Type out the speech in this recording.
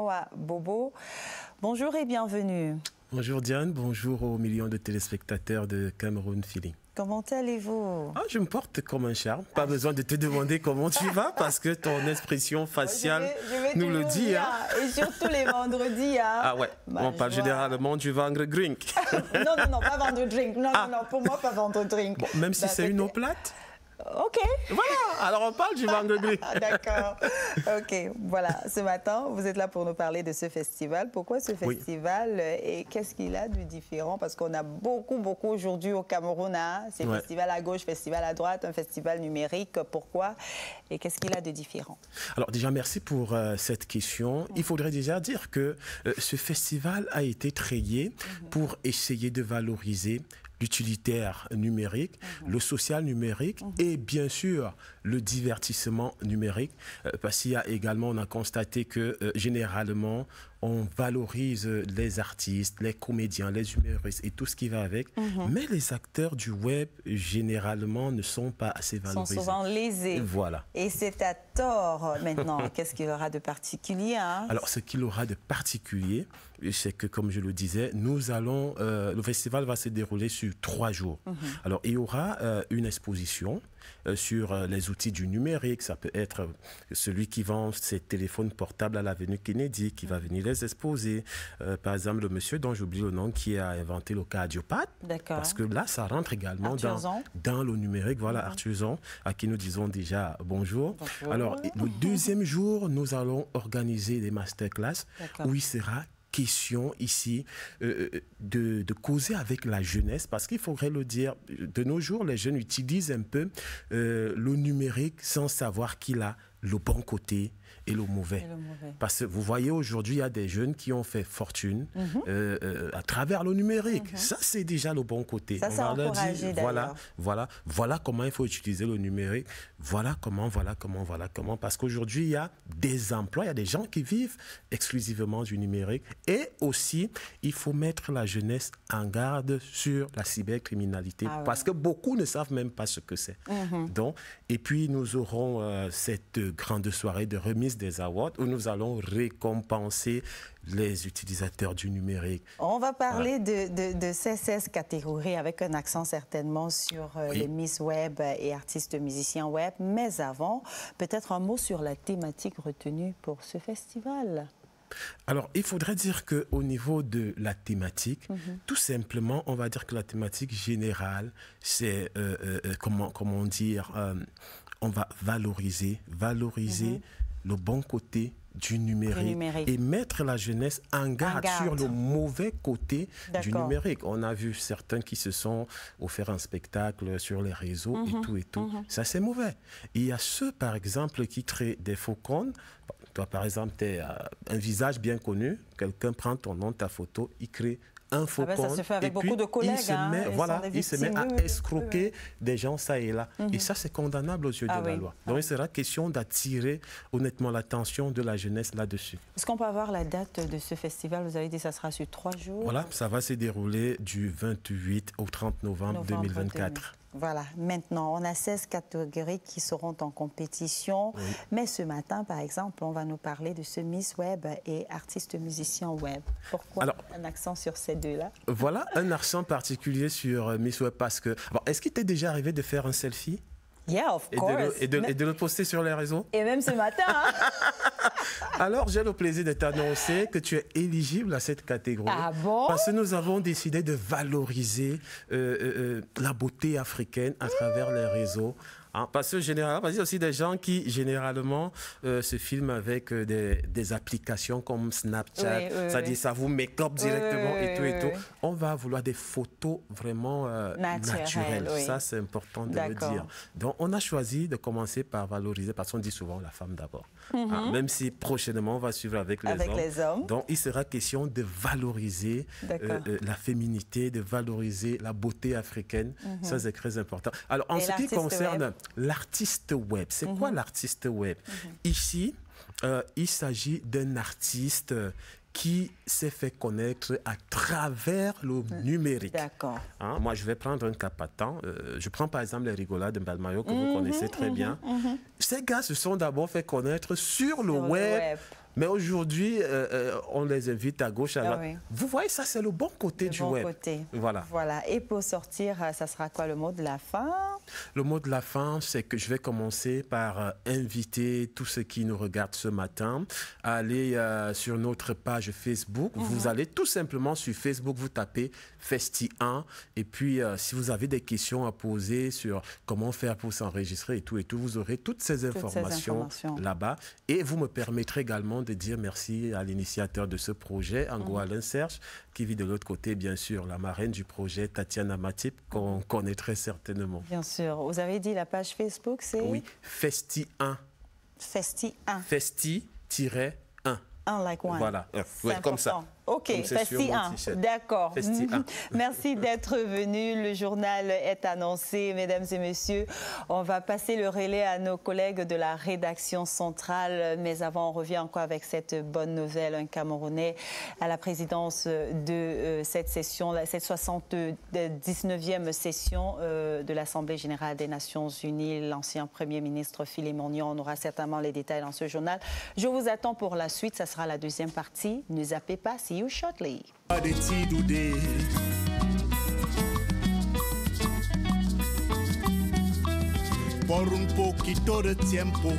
Noah Bobo. Bonjour et bienvenue. Bonjour Diane, bonjour aux millions de téléspectateurs de Cameroun Feeling. Comment allez-vous? Je me porte comme un charme. Pas besoin de te demander comment tu vas parce que ton expression faciale nous le dit. Et surtout les vendredis. Ah ouais, on parle généralement du vendre drink. Non, pas vendre drink. Non, pour moi, pas vendre drink. Bon, même si c'est une eau plate. Ok. Voilà, alors on parle du vendredi. D'accord. Ok, voilà. Ce matin, vous êtes là pour nous parler de ce festival. Pourquoi ce festival et qu'est-ce qu'il a de différent? Parce qu'on a beaucoup aujourd'hui au Cameroun. C'est festival à gauche, festival à droite, un festival numérique. Pourquoi? Et qu'est-ce qu'il a de différent? Alors déjà, merci pour cette question. Il faudrait déjà dire que ce festival a été créé pour essayer de valoriser l'utilitaire numérique, le social numérique et bien sûr le divertissement numérique. Parce qu'il y a également, on a constaté que généralement, on valorise les artistes, les comédiens, les humoristes et tout ce qui va avec. Mais les acteurs du web, généralement, ne sont pas assez valorisés. Ils sont souvent lésés. Voilà. Et c'est à tort maintenant. Qu'est-ce qu'il aura de particulier? Alors, ce qu'il aura de particulier, c'est que, comme je le disais, nous allons... le festival va se dérouler sur 3 jours. Alors, il y aura une exposition sur les outils du numérique. Ça peut être celui qui vend ses téléphones portables à l'avenue Kennedy, qui va venir les exposer. Par exemple, le monsieur dont j'oublie le nom, qui a inventé le cardiopathe. Parce que là, ça rentre également dans le numérique. Voilà, Arthur Zan, à qui nous disons déjà bonjour. Alors, le deuxième jour, nous allons organiser des masterclass où il sera question ici de causer avec la jeunesse, parce qu'il faudrait le dire, de nos jours, les jeunes utilisent un peu le numérique sans savoir qu'il a le bon côté et le mauvais. Parce que vous voyez, aujourd'hui, il y a des jeunes qui ont fait fortune à travers le numérique. Ça, c'est déjà le bon côté. Ça, c'est encouragé d'ailleurs. Voilà comment il faut utiliser le numérique. Voilà comment. Parce qu'aujourd'hui, il y a des emplois, il y a des gens qui vivent exclusivement du numérique. Et aussi, il faut mettre la jeunesse en garde sur la cybercriminalité. Parce que beaucoup ne savent même pas ce que c'est. Et puis, nous aurons cette grande soirée de remise des awards où nous allons récompenser les utilisateurs du numérique. On va parler de ces 16 catégories avec un accent certainement sur les Miss Web et artistes musiciens web. Mais avant, peut-être un mot sur la thématique retenue pour ce festival. Alors, il faudrait dire qu'au niveau de la thématique, tout simplement, on va dire que la thématique générale, c'est, comment dire, on va valoriser le bon côté du numérique et mettre la jeunesse en garde sur le mauvais côté du numérique. On a vu certains qui se sont offerts un spectacle sur les réseaux et tout. Ça, c'est mauvais. Il y a ceux, par exemple, qui créent des faux comptes. Toi, par exemple, tu as un visage bien connu, quelqu'un prend ton nom, ta photo, il crée un faux compte. Ça se fait avec beaucoup de collègues. Il se met à escroquer des gens ça et là. Et ça, c'est condamnable aux yeux de la loi. Donc, il sera question d'attirer honnêtement l'attention de la jeunesse là-dessus. Est-ce qu'on peut avoir la date de ce festival? Vous avez dit que ça sera sur 3 jours. Voilà, ça va se dérouler du 28 au 30 novembre 2024. Voilà, maintenant, on a 16 catégories qui seront en compétition. Mais ce matin, par exemple, on va nous parler de ce Miss Web et artiste musicien web. Pourquoi un accent sur ces deux-là? Voilà, un accent particulier sur Miss Web parce que... Est-ce qu'il t'est déjà arrivé de faire un selfie? Yeah, of course. Et de le poster sur les réseaux? Et même ce matin. Alors, j'ai le plaisir de t'annoncer que tu es éligible à cette catégorie. Ah bon? Parce que nous avons décidé de valoriser la beauté africaine à travers les réseaux. Parce que généralement, il y a aussi des gens qui généralement se filment avec des applications comme Snapchat, c'est-à-dire ça vous make-up directement et tout. On va vouloir des photos vraiment naturelles. Ça, c'est important de le dire. Donc, on a choisi de commencer par valoriser, parce qu'on dit souvent la femme d'abord. Même si prochainement, on va suivre avec les hommes. Donc, il sera question de valoriser la féminité, de valoriser la beauté africaine. Ça, c'est très important. Alors, en ce qui concerne l'artiste web, c'est quoi l'artiste web? Ici, il s'agit d'un artiste qui s'est fait connaître à travers le numérique. D'accord. Moi, je vais prendre un cas patent. Je prends par exemple les rigolades de Balmayo que vous connaissez très bien. Ces gars se sont d'abord fait connaître sur le web. Mais aujourd'hui, on les invite à gauche, à droite. Oui. Vous voyez, ça, c'est le bon côté du web. Voilà. Et pour sortir, ça sera quoi le mot de la fin? Le mot de la fin, c'est que je vais commencer par inviter tous ceux qui nous regardent ce matin à aller sur notre page Facebook. Vous allez tout simplement sur Facebook, vous tapez Festi1. Et puis, si vous avez des questions à poser sur comment faire pour s'enregistrer et tout, vous aurez toutes ces informations là-bas. Et vous me permettrez également de dire merci à l'initiateur de ce projet, Ango Alain Serge, qui vit de l'autre côté, bien sûr, la marraine du projet, Tatiana Matip, qu'on connaît très certainement. Bien sûr. Vous avez dit la page Facebook, c'est... Oui, Festi1. Festi1. Festi-1. Like one. Voilà, ouais, comme ça. OK, Festi1. D'accord. Merci d'être venu. Le journal est annoncé, mesdames et messieurs. On va passer le relais à nos collègues de la rédaction centrale. Mais avant, on revient encore avec cette bonne nouvelle. Un Camerounais à la présidence de cette session, cette 79e session de l'Assemblée générale des Nations unies, l'ancien Premier ministre Philémon Nion. On aura certainement les détails dans ce journal. Je vous attends pour la suite. Ça sera la deuxième partie. Ne zappez pas. See you shortly. Por un poquito de tiempo